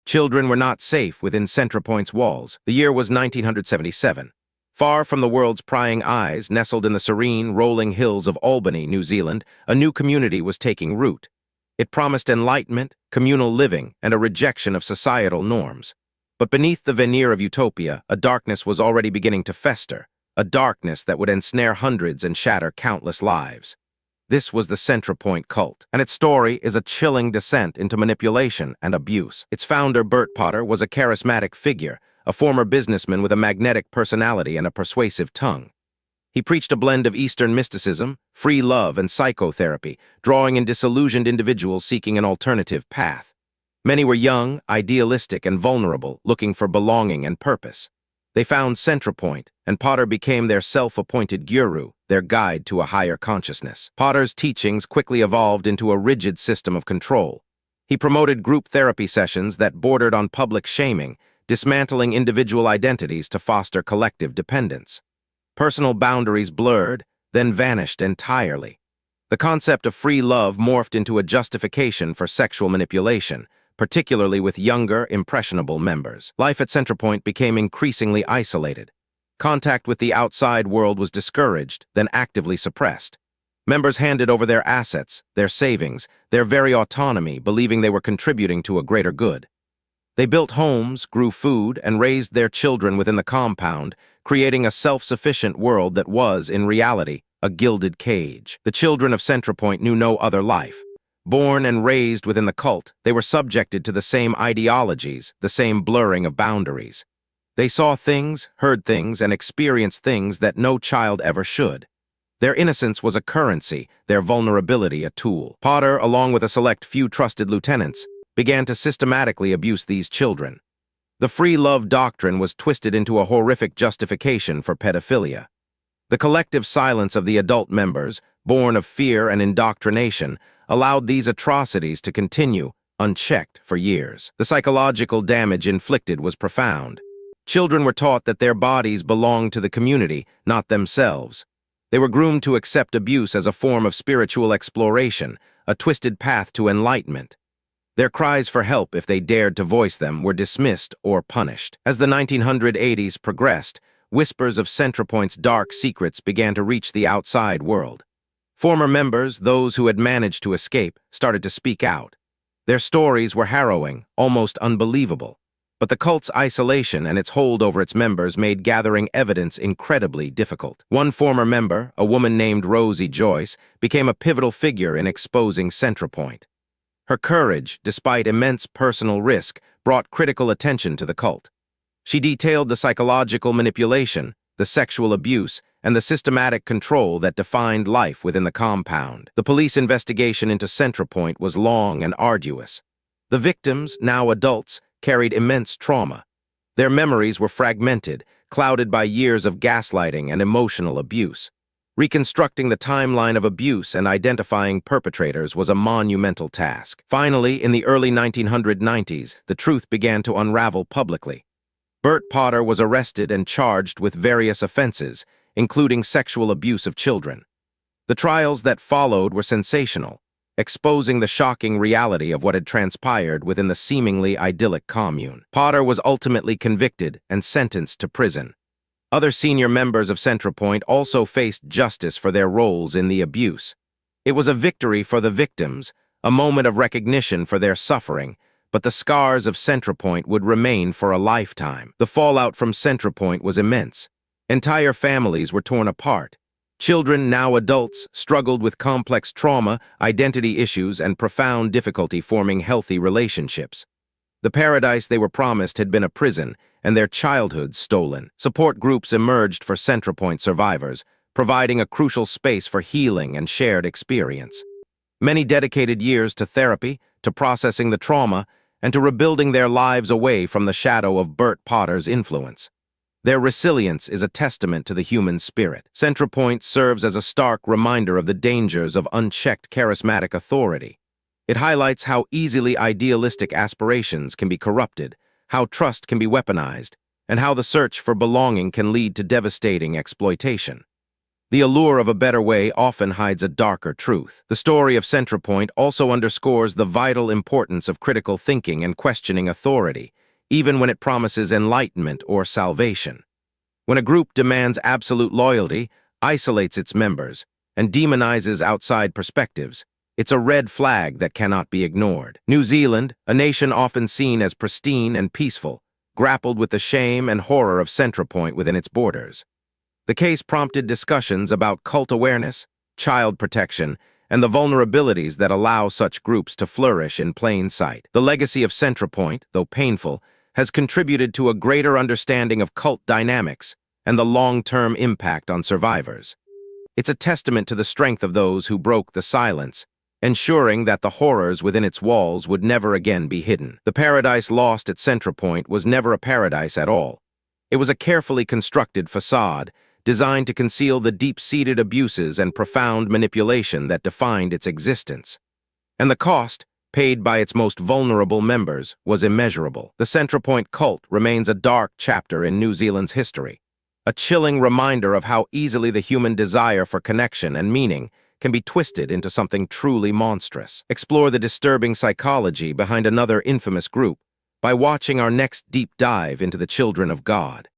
Children were not safe within Centrepoint's walls. The year was 1977. Far from the world's prying eyes, nestled in the serene, rolling hills of Albany, New Zealand, a new community was taking root. It promised enlightenment, communal living, and a rejection of societal norms. But beneath the veneer of utopia, a darkness was already beginning to fester, a darkness that would ensnare hundreds and shatter countless lives. This was the Centrepoint cult, and its story is a chilling descent into manipulation and abuse. Its founder, Bert Potter, was a charismatic figure, a former businessman with a magnetic personality and a persuasive tongue. He preached a blend of Eastern mysticism, free love, and psychotherapy, drawing in disillusioned individuals seeking an alternative path. Many were young, idealistic, and vulnerable, looking for belonging and purpose. They found Centrepoint, and Potter became their self-appointed guru, their guide to a higher consciousness. Potter's teachings quickly evolved into a rigid system of control. He promoted group therapy sessions that bordered on public shaming, dismantling individual identities to foster collective dependence. Personal boundaries blurred, then vanished entirely. The concept of free love morphed into a justification for sexual manipulation, particularly with younger, impressionable members. Life at Centrepoint became increasingly isolated. Contact with the outside world was discouraged, then actively suppressed. Members handed over their assets, their savings, their very autonomy, believing they were contributing to a greater good. They built homes, grew food, and raised their children within the compound, creating a self-sufficient world that was, in reality, a gilded cage. The children of Centrepoint knew no other life. Born and raised within the cult, they were subjected to the same ideologies, the same blurring of boundaries. They saw things, heard things, and experienced things that no child ever should. Their innocence was a currency, their vulnerability a tool. Potter, along with a select few trusted lieutenants, began to systematically abuse these children. The free love doctrine was twisted into a horrific justification for pedophilia. The collective silence of the adult members, born of fear and indoctrination, allowed these atrocities to continue, unchecked, for years. The psychological damage inflicted was profound. Children were taught that their bodies belonged to the community, not themselves. They were groomed to accept abuse as a form of spiritual exploration, a twisted path to enlightenment. Their cries for help, if they dared to voice them, were dismissed or punished. As the 1980s progressed, whispers of Centrepoint's dark secrets began to reach the outside world. Former members, those who had managed to escape, started to speak out. Their stories were harrowing, almost unbelievable. But the cult's isolation and its hold over its members made gathering evidence incredibly difficult. One former member, a woman named Rosie Joyce, became a pivotal figure in exposing Centrepoint. Her courage, despite immense personal risk, brought critical attention to the cult. She detailed the psychological manipulation, the sexual abuse, and the systematic control that defined life within the compound. The police investigation into Centrepoint was long and arduous. The victims, now adults, carried immense trauma. Their memories were fragmented, clouded by years of gaslighting and emotional abuse. Reconstructing the timeline of abuse and identifying perpetrators was a monumental task. Finally, in the early 1990s, the truth began to unravel publicly. Bert Potter was arrested and charged with various offenses, including sexual abuse of children. The trials that followed were sensational, exposing the shocking reality of what had transpired within the seemingly idyllic commune. Potter was ultimately convicted and sentenced to prison. Other senior members of Centrepoint also faced justice for their roles in the abuse. It was a victory for the victims, a moment of recognition for their suffering, but the scars of Centrepoint would remain for a lifetime. The fallout from Centrepoint was immense. Entire families were torn apart. Children, now adults, struggled with complex trauma, identity issues, and profound difficulty forming healthy relationships. The paradise they were promised had been a prison, and their childhoods stolen. Support groups emerged for Centrepoint survivors, providing a crucial space for healing and shared experience. Many dedicated years to therapy, to processing the trauma, and to rebuilding their lives away from the shadow of Bert Potter's influence. Their resilience is a testament to the human spirit. Centrepoint serves as a stark reminder of the dangers of unchecked charismatic authority. It highlights how easily idealistic aspirations can be corrupted, how trust can be weaponized, and how the search for belonging can lead to devastating exploitation. The allure of a better way often hides a darker truth. The story of Centrepoint also underscores the vital importance of critical thinking and questioning authority, even when it promises enlightenment or salvation. When a group demands absolute loyalty, isolates its members, and demonizes outside perspectives, it's a red flag that cannot be ignored. New Zealand, a nation often seen as pristine and peaceful, grappled with the shame and horror of Centrepoint within its borders. The case prompted discussions about cult awareness, child protection, and the vulnerabilities that allow such groups to flourish in plain sight. The legacy of Centrepoint, though painful, has contributed to a greater understanding of cult dynamics and the long-term impact on survivors. It's a testament to the strength of those who broke the silence, ensuring that the horrors within its walls would never again be hidden. The paradise lost at Centrepoint was never a paradise at all. It was a carefully constructed facade, designed to conceal the deep-seated abuses and profound manipulation that defined its existence. And the cost, paid by its most vulnerable members, was immeasurable. The Centrepoint cult remains a dark chapter in New Zealand's history, a chilling reminder of how easily the human desire for connection and meaning can be twisted into something truly monstrous. Explore the disturbing psychology behind another infamous group by watching our next deep dive into the Children of God.